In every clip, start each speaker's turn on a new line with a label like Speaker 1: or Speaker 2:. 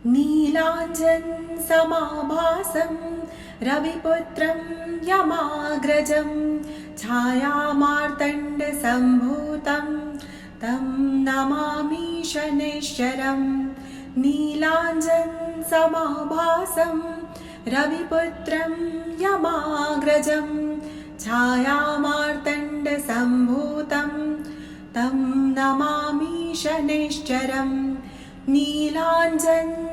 Speaker 1: नीलाञ्जनसमाभासं रविपुत्रं यमाग्रजं छायामार्तण्डसम्भूतं तं नमामि शनैश्चरम्। नीलाञ्जनसमाभासं रविपुत्रं यमाग्रजं छायामार्तण्डसम्भूतं तं नमामि शनैश्चरम्। नीलाञ्जनसमाभासं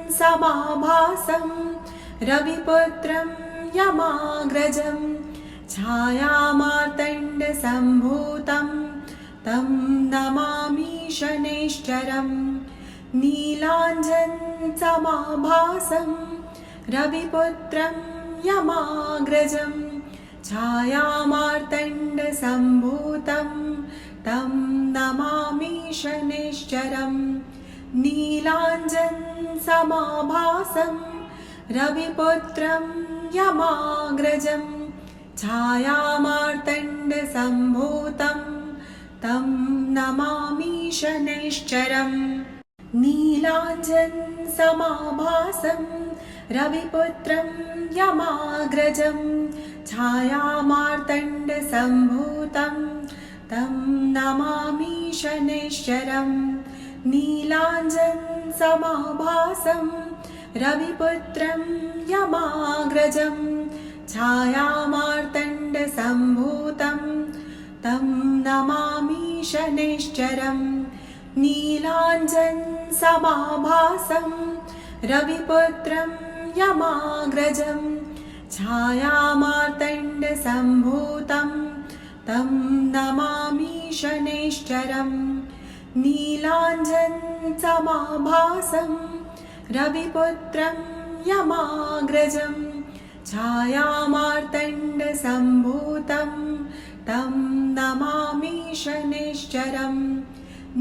Speaker 1: रविपुत्रं यमाग्रजं छायामार्तण्डसम्भूतं तं नमामि शनैश्चरम्। नीलाञ्जनसमाभासं रविपुत्रं यमाग्रजं छायामार्तण्डसम्भूतं तं नमामि शनैश्चरम्। नीलाञ्जनसमाभासं रविपुत्रं यमाग्रजं छायामार्तण्डसम्भूतं तं नमामि शनैश्चरम्। नीलाञ्जनसमाभासं रविपुत्रं यमाग्रजं छायामार्तण्डसम्भूतं तं नमामि शनैश्चरम्। नीलाञ्जनसमाभासं रविपुत्रं यमाग्रजं छायामार्तण्डसम्भूतं तं नमामि शनैश्चरम्। नीलाञ्जनसमाभासं रविपुत्रं यमाग्रजं छायामार्तण्डसम्भूतं तं नमामि शनैश्चरम्। नीलाञ्जनसमाभासं रविपुत्रं यमाग्रजं छायामार्तण्डसम्भूतं तं नमामि शनैश्चरम्।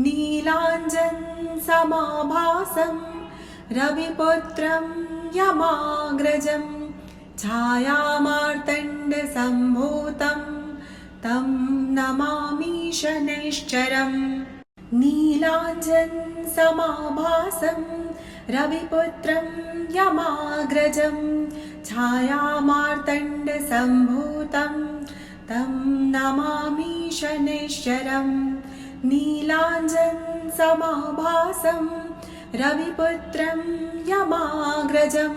Speaker 1: नीलाञ्जनसमाभासं रविपुत्रं यमाग्रजं छायामार्तण्डसम्भूतं तं नमामि शनैश्चरम्। नीलाञ्जनसमाभासं रविपुत्रं यमाग्रजं छायामार्तण्डसम्भूतं तं नमामि शनैश्चरम्। नीलाञ्जनसमाभासं रविपुत्रं यमाग्रजं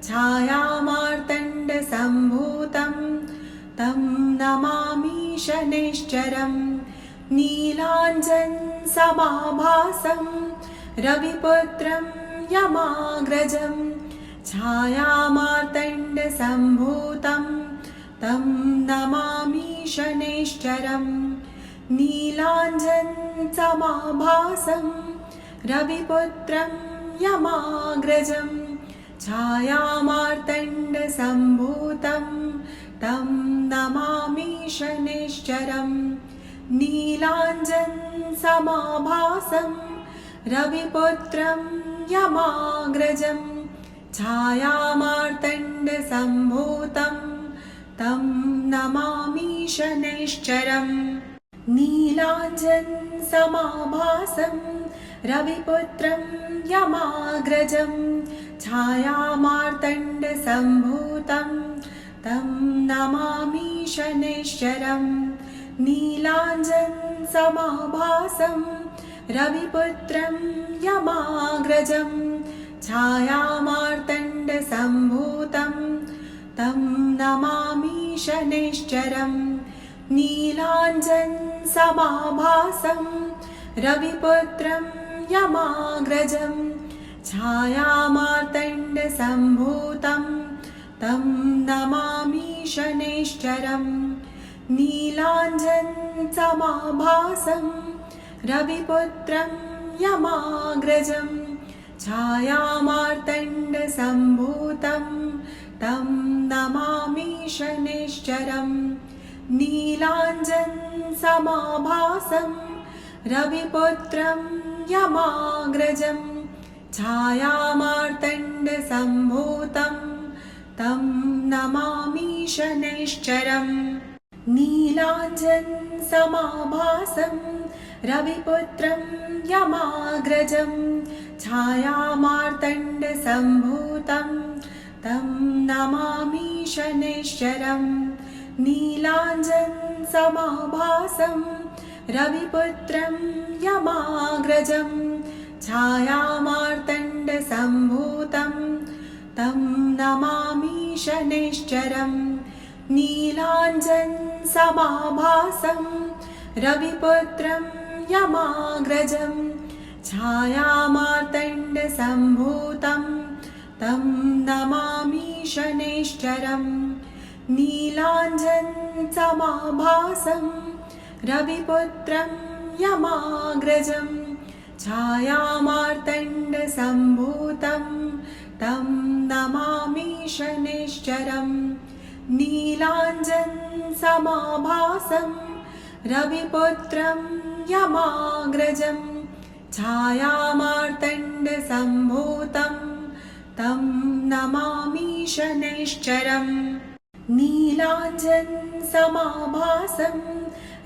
Speaker 1: छायामार्तण्डसम्भूतं तं नमामि शनैश्चरम्। नीलाञ्जनसमाभासं रविपुत्रं यमाग्रजं छायामार्तण्डसम्भूतं तं नमामि शनैश्चरम्। नीलाञ्जनसमाभासं रविपुत्रं यमाग्रजं छायामार्तण्डसम्भूतं तं नमामि शनैश्चरम्। नीलाञ्जनसमाभासं रविपुत्रं यमाग्रजं छायामार्तण्डसम्भूतं तं नमामि शनैश्चरम्। नीलाञ्जनसमाभासं रविपुत्रं यमाग्रजं छायामार्तण्डसम्भूतं तं नमामि शनैश्चरम्। नीलाञ्जनसमाभासं रविपुत्रं यमाग्रजं छायामार्तण्डसम्भूतं तं नमामि शनैश्चरम्। नीलाञ्जनसमाभासं रविपुत्रं यमाग्रजं छायामार्तण्डसम्भूतं तं नमामि शनैश्चरम्। नीलाञ्जनसमाभासं रविपुत्रं यमाग्रजं छायामार्तण्डसम्भूतं तं नमामि शनैश्चरम्। नीलाञ्जनसमाभासं रविपुत्रं यमाग्रजं छायामार्तण्डसम्भूतं तं नमामि शनैश्चरम्। नीलाञ्जनसमाभासं रविपुत्रं यमाग्रजं छायामार्तण्डसम्भूतं तं नमामि शनैश्चरं नीलाञ्जनसमाभासं रविपुत्रं यमाग्रजं छायामार्तण्डसम्भूतं तं नमामि शनैश्चरं नीलाञ्जनसमाभासं रविपुत्रं यमाग्रजं छायामार्तण्डसम्भूतं तं नमामि शनैश्चरं नीलाञ्जनसमाभासं रविपुत्रं यमाग्रजं छायामार्तण्डसम्भूतं तं नमामि शनैश्चरं नीलाञ्जनसमाभासं रविपुत्रं यमाग्रजं छायामार्तण्डसम्भूतं तं नमामि शनैश्चरं नीलाञ्जनसमाभासं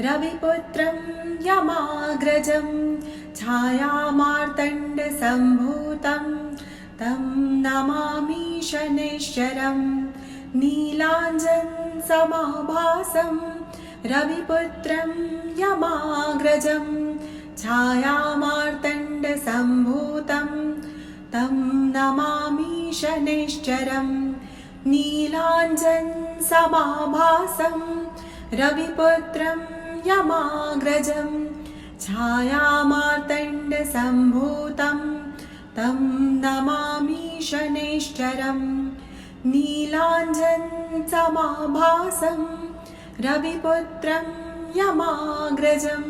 Speaker 1: रविपुत्रं यमाग्रजं छायामार्तण्डसम्भूतं तं नमामि शनैश्चरं नीलाञ्जनसमाभासं रविपुत्रं यमाग्रजं छायामार्तण्डसम्भूतं तं नमामि शनैश्चरं नीलाञ्जनसमाभासं रविपुत्रं यमाग्रजं छायामार्तण्डसम्भूतं तं नमामि शनैश्चरं नीलाञ्जनसमाभासं रविपुत्रं यमाग्रजं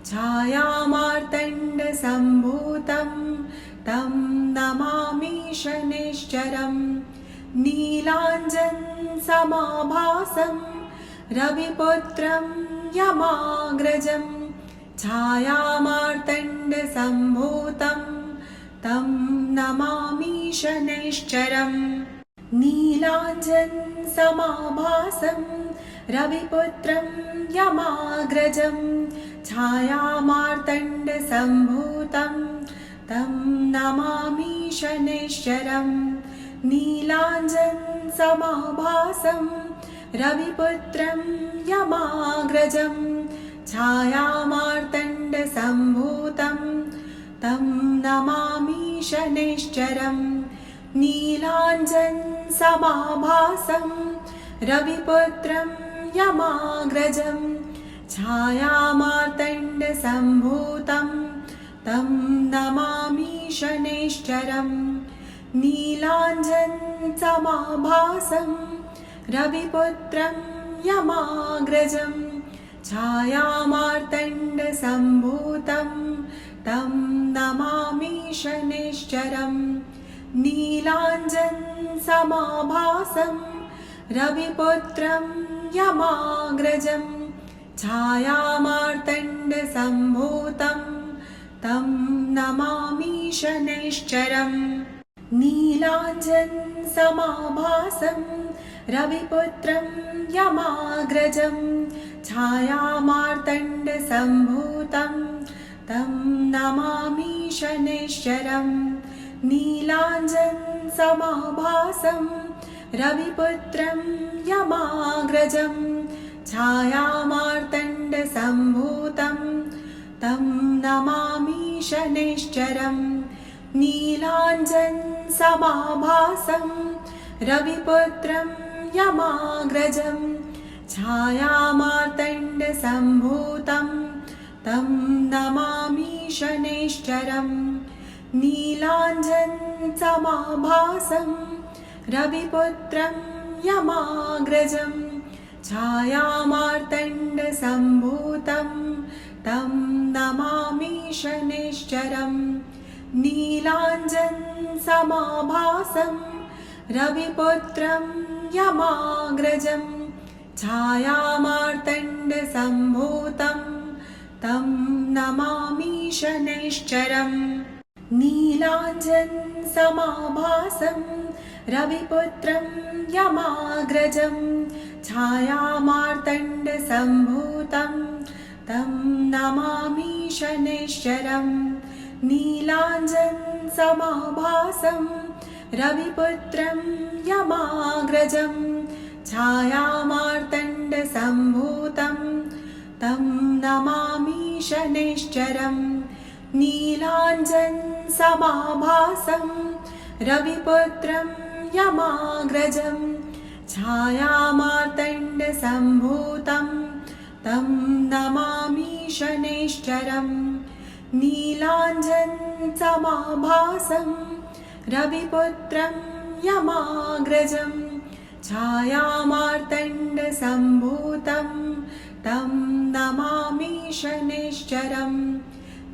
Speaker 1: छायामार्तण्डसम्भूतं तं नमामि शनैश्चरं नीलाञ्जनसमाभासं रविपुत्रं यमाग्रजं छायामार्तण्डसम्भूतं तं नमामि शनैश्चरं नीलाञ्जनसमाभासं रविपुत्रं यमाग्रजं छायामार्तण्डसम्भूतं तं नमामि शनैश्चरं नीलाञ्जनसमाभासं रविपुत्रं यमाग्रजं छायामार्तण्डसम्भूतं तं नमामि शनैश्चरं नीलाञ्जनसमाभासं रविपुत्रं यमाग्रजं छायामार्तण्डसम्भूतं तं नमामि शनैश्चरं नीलाञ्जनसमाभासं रविपुत्रं यमाग्रजं छायामार्तण्डसम्भूतं तं नमामि शनैश्चरं नीलाञ्जनसमाभासं रविपुत्रं यमाग्रजं छायामार्तण्डसम्भूतं तं नमामि शनैश्चरं नीलाञ्जनसमाभासं रविपुत्रं यमाग्रजं छायामार्तण्डसम्भूतं तं नमामि शनैश्चरं नीलाञ्जनसमाभासं रविपुत्रं यमाग्रजं छायामार्तण्डसम्भूतं तं नमामि शनैश्चरं नीलाञ्जनसमाभासं रविपुत्रं यमाग्रजं छायामार्तण्डसम्भूतं तं नमामि शनैश्चरं नीलाञ्जनसमाभासं रविपुत्रं यमाग्रजं छायामार्तण्डसम्भूतं तं नमामि शनैश्चरं नीलाञ्जनसमाभासं रविपुत्रं यमाग्रजं छायामार्तण्डसम्भूतं तं नमामि शनैश्चरं नीलाञ्जनसमाभासं रविपुत्रं यमाग्रजं छायामार्तण्डसम्भूतं तं नमामि शनैश्चरं नीलाञ्जनसमाभासं रविपुत्रं यमाग्रजं छायामार्तण्डसम्भूतं तं नमामि शनैश्चरम् नीलाञ्जनसमाभासं रविपुत्रं यमाग्रजं छायामार्तण्डसम्भूतं तं नमामि शनैश्चरम् नीलाञ्जनसमाभासं रविपुत्रं यमाग्रजं छायामार्तण्डसम्भूतं तं नमामि शनैश्चरम्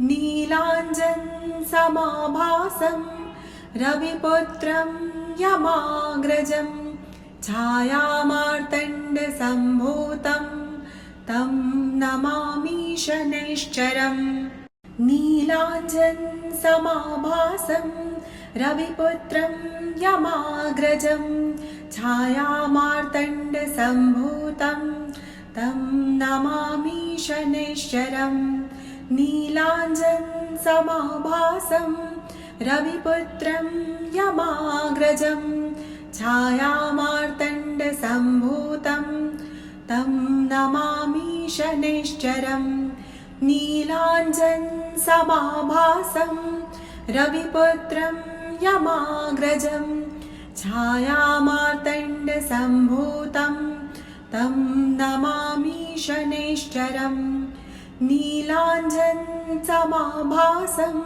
Speaker 1: नीलाञ्जनसमाभासं रविपुत्रं यमाग्रजं छायामार्तण्डसम्भूतं तं नमामि शनैश्चरम् नीलाञ्जनसमाभासं रविपुत्रं यमाग्रजं छायामार्तण्डसम्भूतं तं नमामि शनैश्चरम् नीलाञ्जनसमाभासं रविपुत्रं यमाग्रजं छायामार्तण्डसम्भूतं तं नमामि शनैश्चरम् नीलाञ्जनसमाभासं रविपुत्रं यमाग्रजं छायामार्तण्डसम्भूतं तं नमामि शनैश्चरम् नीलाञ्जनसमाभासं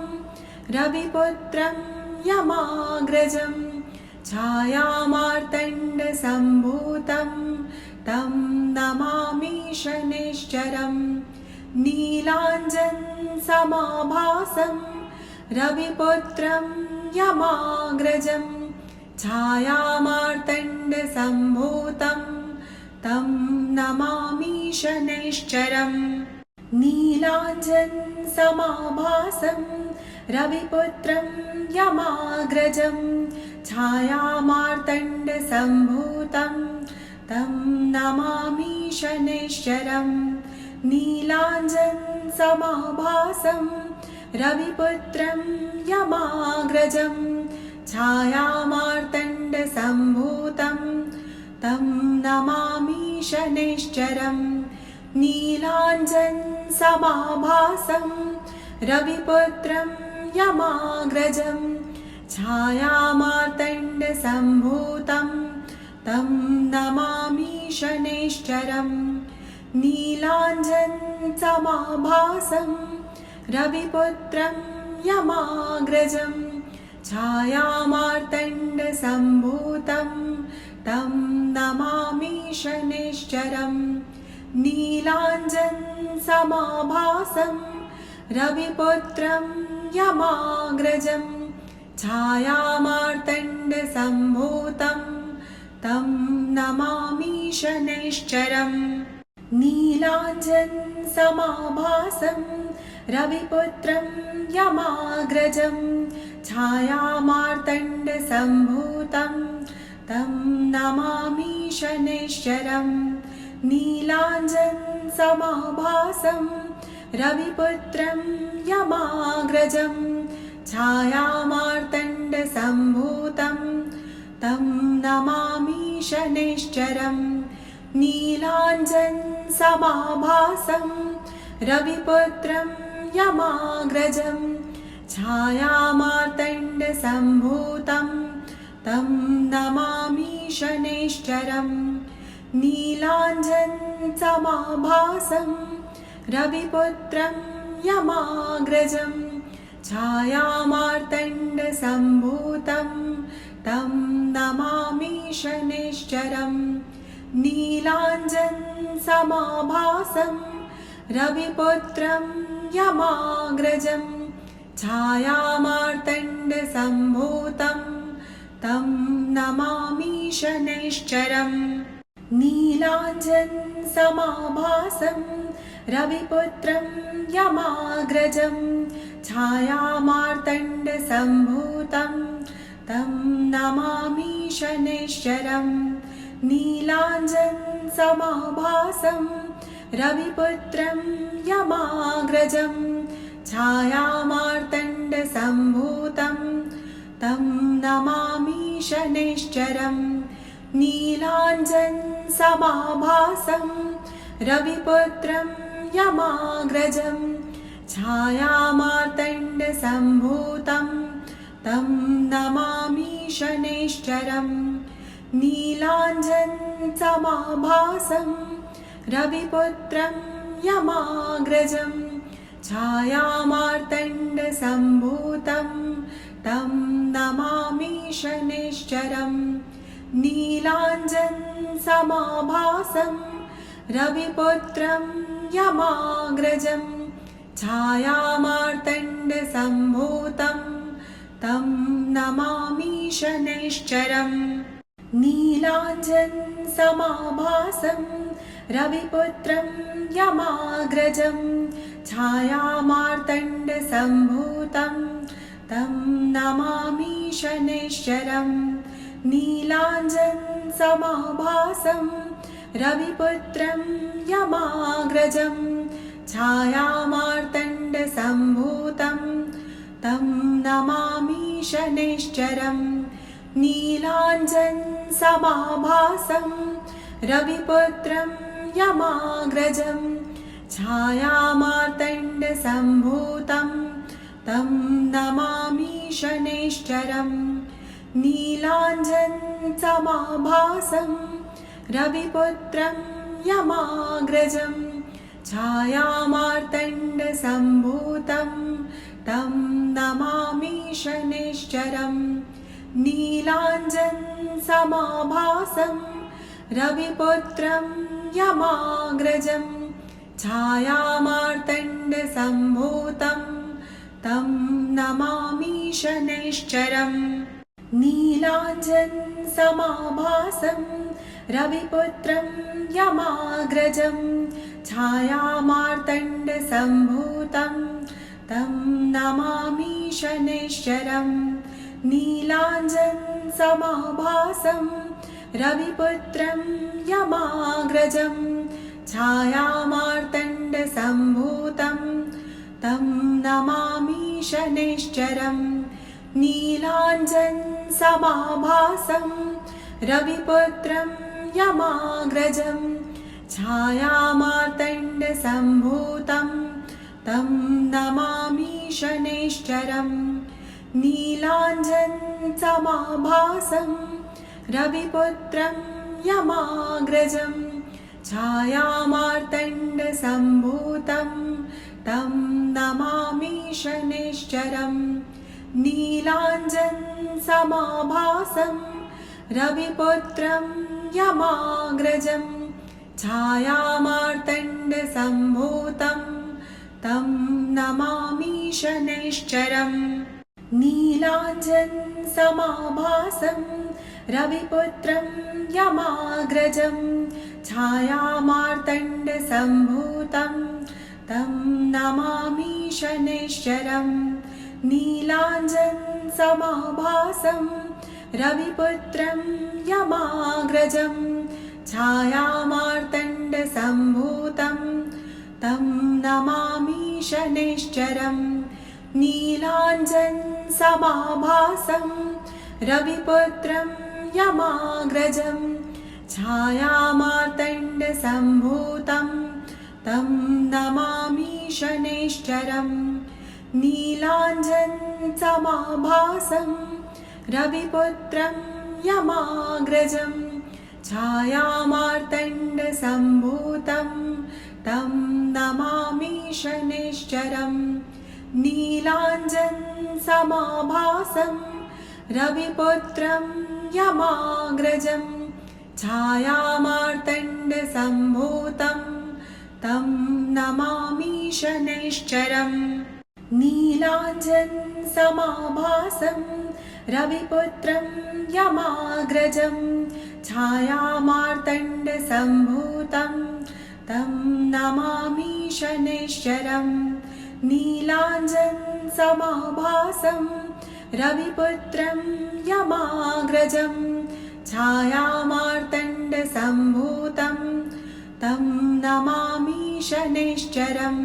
Speaker 1: रविपुत्रं यमाग्रजं छायामार्तण्डसम्भूतं तं नमामि शनैश्चरम् नीलाञ्जनसमाभासं रविपुत्रं यमाग्रजं छायामार्तण्डसम्भूतं तं नमामि शनैश्चरम् नीलाञ्जनसमाभासं रविपुत्रं यमाग्रजं छायामार्तण्डसम्भूतं तं नमामि शनैश्चरम् नीलाञ्जनसमाभासं रविपुत्रं यमाग्रजं छायामार्तण्डसम्भूतं तं नमामि शनैश्चरम् नीलाञ्जनसमाभासं रविपुत्रं यमाग्रजं छायामार्तण्डसम्भूतं तं नमामि शनैश्चरम् नीलाञ्जनसमाभासं रविपुत्रं यमाग्रजं छायामार्तण्डसम्भूतं तं नमामि शनैश्चरम् नीलाञ्जनसमाभासं रविपुत्रं यमाग्रजं छायामार्तण्डसम्भूतं तं नमामि शनैश्चरम् नीलाञ्जनसमाभासं रविपुत्रं यमाग्रजं छायामार्तण्डसम्भूतं तं नमामि शनैश्चरम् नीलाञ्जनसमाभासं रविपुत्रं यमाग्रजं छायामार्तण्डसम्भूतं तं नमामि शनैश्चरम् नीलाञ्जनसमाभासं रविपुत्रं यमाग्रजं छायामार्तण्डसम्भूतं तं नमामि शनैश्चरम् नीलाञ्जनसमाभासं रविपुत्रं यमाग्रजं छायामार्तण्डसम्भूतं तं नमामि शनैश्चरम् नीलाञ्जनसमाभासं रविपुत्रं यमाग्रजं छायामार्तण्डसम्भूतं तं नमामि शनैश्चरम् नीलाञ्जनसमाभासं रविपुत्रं यमाग्रजं छायामार्तण्डसम्भूतं तं नमामि शनैश्चरम् नीलाञ्जनसमाभासं रविपुत्रं यमाग्रजं छायामार्तण्डसम्भूतं मार्तण्डसम्भूतं तं नमामि शनैश्चरं नीलाञ्जनसमाभासं रविपुत्रं यमाग्रजं छायामार्तण्डसम्भूतं तं नमामि शनैश्चरं नीलाञ्जनसमाभासं रविपुत्रं यमाग्रजं छायामार्तण्डसम्भूतं तं नमामि शनैश्चरं नीलाञ्जनसमाभासं रविपुत्रं यमाग्रजं छायामार्तण्डसम्भूतं तं नमामि शनैश्चरं नीलाञ्जनसमाभासं रविपुत्रं यमाग्रजं छायामार्तण्डसम्भूतं तं नमामि शनैश्चरं नीलाञ्जनसमाभासं रविपुत्रं यमाग्रजं छायामार्तण्डसम्भूतं तं नमामि शनैश्चरं नीलाञ्जनसमाभासं रविपुत्रं यमाग्रजं छायामार्तण्डसम्भूतं तं नमामि शनैश्चरं नीलाञ्जनसमाभासं रविपुत्रं यमाग्रजं छायामार्तण्डसम्भूतं तं नमामि शनैश्चरं नीलाञ्जनसमाभासं रविपुत्रं यमाग्रजं छायामार्तण्डसम्भूतं तं नमामि शनैश्चरं नीलाञ्जनसमाभासं रविपुत्रं यमाग्रजं छायामार्तण्डसम्भूतं तं नमामि शनैश्चरं नीलाञ्जनसमाभासं रविपुत्रं यमाग्रजं छायामार्तण्डसम्भूतं तं नमामि शनैश्चरं नीलाञ्जनसमाभासं रविपुत्रं यमाग्रजं छायामार्तण्डसम्भूतं तं नमामि शनैश्चरं नीलाञ्जनसमाभासं रविपुत्रं यमाग्रजं छायामार्तण्डसम्भूतं तं नमामि शनैश्चरं नीलाञ्जनसमाभासं रविपुत्रं यमाग्रजं छायामार्तण्डसम्भूतं तं नमामि शनैश्चरं नीलाञ्जनसमाभासं रविपुत्रं यमाग्रजं छायामार्तण्डसम्भूतं तं नमामि शनैश्चरं नीलाञ्जनसमाभासं रविपुत्रं यमाग्रजं छायामार्तण्डसम्भूतं तं नमामि शनैश्चरं नीलाञ्जनसमाभासं रविपुत्रं यमाग्रजं छायामार्तण्डसम्भूतं तं नमामि शनैश्चरं नीलाञ्जनसमाभासं रविपुत्रं यमाग्रजं छायामार्तण्डसम्भूतं तं नमामि शनैश्चरं नीलाञ्जनसमाभासं रविपुत्रं यमाग्रजं छायामार्तण्डसम्भूतं तं नमामि शनैश्चरं नीलाञ्जनसमाभासं रविपुत्रं यमाग्रजं छायामार्तण्डसम्भूतं तं नमामि शनैश्चरं नीलाञ्जनसमाभासं रविपुत्रं यमाग्रजं छायामार्तण्डसम्भूतं तं नमामि शनैश्चरं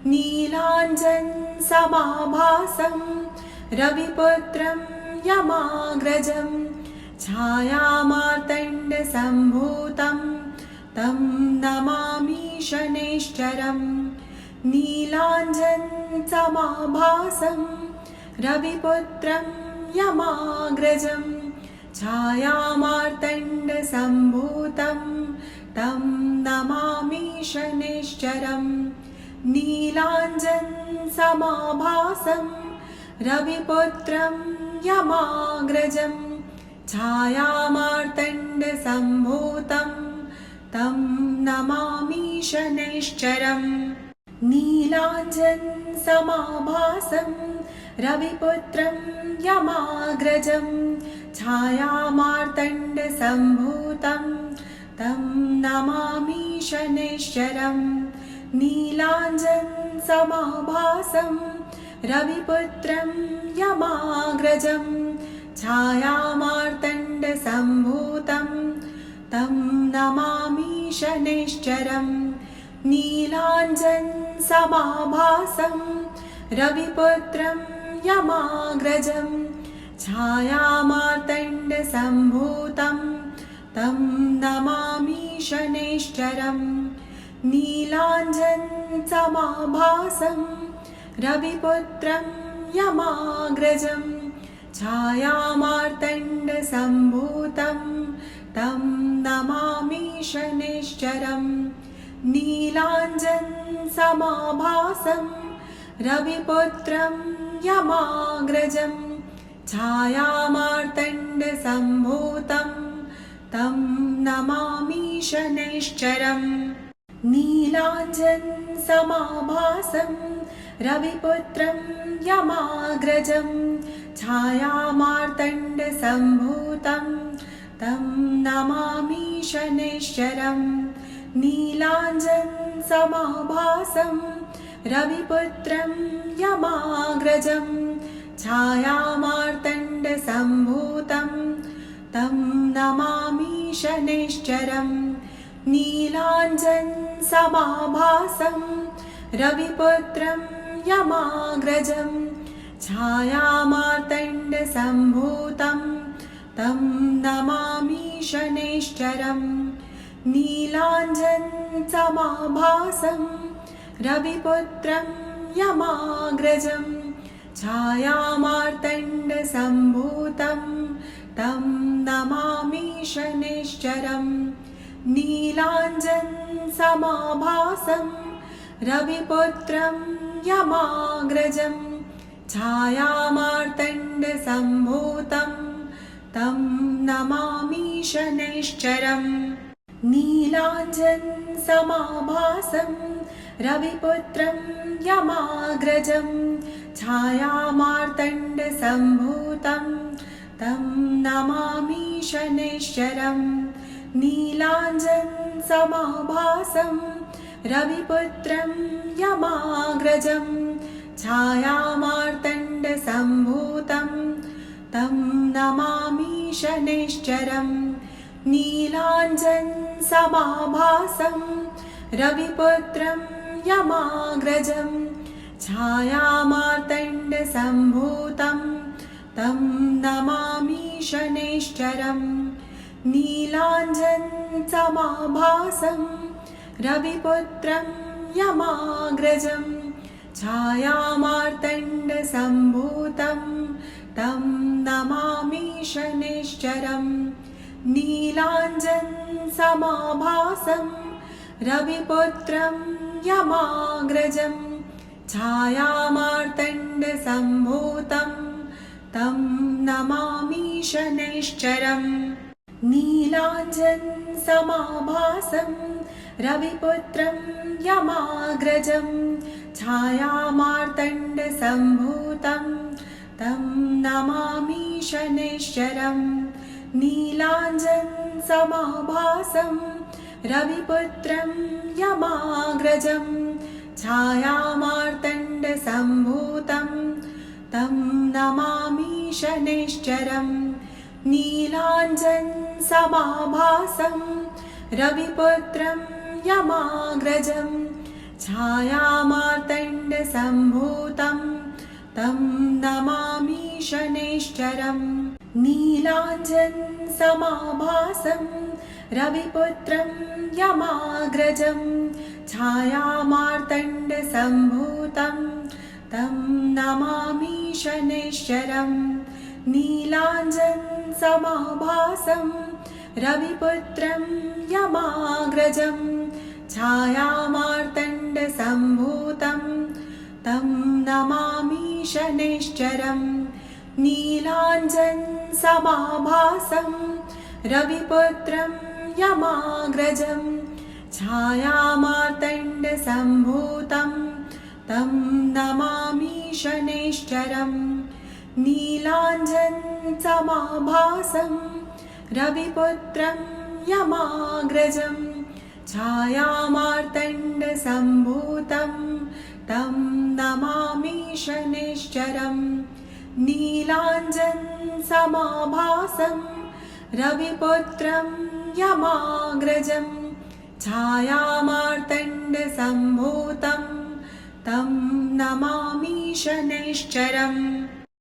Speaker 1: नीलाञ्जनसमाभासं रविपुत्रं यमाग्रजं छायामार्तण्डसम्भूतं तं नमामि शनैश्चरम् नीलाञ्जनसमाभासं रविपुत्रं यमाग्रजं छायामार्तण्डसम्भूतं तं नमामि शनैश्चरम् नीलाञ्जनसमाभासं रविपुत्रं यमाग्रजं छायामार्तण्डसम्भूतं तं नमामि शनैश्चरम् नीलाञ्जनसमाभासं रविपुत्रं यमाग्रजं छायामार्तण्डसम्भूतं तं नमामि शनैश्चरम् नीलाञ्जनसमाभासं रविपुत्रं यमाग्रजं छायामार्तण्डसम्भूतं तं नमामि शनैश्चरम् नीलाञ्जनसमाभासं रविपुत्रं यमाग्रजं छायामार्तण्डसम्भूतं तं नमामि शनैश्चरम् नीलाञ्जनसमाभासं रविपुत्रं यमाग्रजं छायामार्तण्डसम्भूतं तं नमामि शनैश्चरम् नीलाञ्जनसमाभासं रविपुत्रं यमाग्रजं छायामार्तण्डसम्भूतं तं नमामि शनैश्चरम् नीलाञ्जनसमाभासं रविपुत्रं यमाग्रजं छायामार्तण्डसम्भूतं तं नमामि शनैश्चरम् नीलाञ्जनसमाभासं रविपुत्रं यमाग्रजं छायामार्तण्डसम्भूतं तं नमामि शनैश्चरम् नीलाञ्जनसमाभासं रविपुत्रं यमाग्रजं छायामार्तण्डसम्भूतं तं नमामि शनैश्चरम् नीलाञ्जनसमाभासं रविपुत्रं यमाग्रजं छायामार्तण्डसम्भूतं तं नमामि शनैश्चरम् नीलाञ्जनसमाभासं रविपुत्रं यमाग्रजं छायामार्तण्डसम्भूतं तं नमामि शनैश्चरम् नीलाञ्जनसमाभासं रविपुत्रं यमाग्रजं छायामार्तण्डसम्भूतं तं नमामि शनैश्चरम् नीलाञ्जनसमाभासं रविपुत्रं यमाग्रजं छायामार्तण्डसम्भूतं तं नमामि शनैश्चरम् नीलाञ्जनसमाभासं रविपुत्रं यमाग्रजं छायामार्तण्डसम्भूतं तं नमामि शनैश्चरम् नीलाञ्जनसमाभासं रविपुत्रं यमाग्रजं छायामार्तण्डसम्भूतं तं नमामि शनैश्चरम् नीलाञ्जनसमाभासं रविपुत्रं यमाग्रजं छायामार्तण्डसम्भूतं तं नमामि शनैश्चरम् नीलाञ्जनसमाभासं रविपुत्रं यमाग्रजं छायामार्तण्डसम्भूतं तं नमामि शनैश्चरम् नीलाञ्जनसमाभासं रविपुत्रं यमाग्रजं छायामार्तण्डसम्भूतं तं नमामि शनैश्चरम् नीलाञ्जनसमाभासं रविपुत्रं यमाग्रजं छायामार्तण्डसम्भूतं तं नमामि शनैश्चरम् नीलाञ्जनसमाभासं रविपुत्रं यमाग्रजं छायामार्तण्डसम्भूतं तं नमामि शनैश्चरम् नीलाञ्जनसमाभासं रविपुत्रं यमाग्रजं छायामार्तण्डसम्भूतं तं नमामि शनैश्चरम् नीलाञ्जनसमाभासं रविपुत्रं यमाग्रजं छायामार्तण्डसम्भूतं तं नमामि शनैश्चरम् नीलाञ्जनसमाभासं रविपुत्रं यमाग्रजं छायामार्तण्डसम्भूतं तं नमामि शनैश्चरम् नीलाञ्जनसमाभासं रविपुत्रं यमाग्रजं छायामार्तण्डसम्भूतं तं नमामि शनैश्चरम्।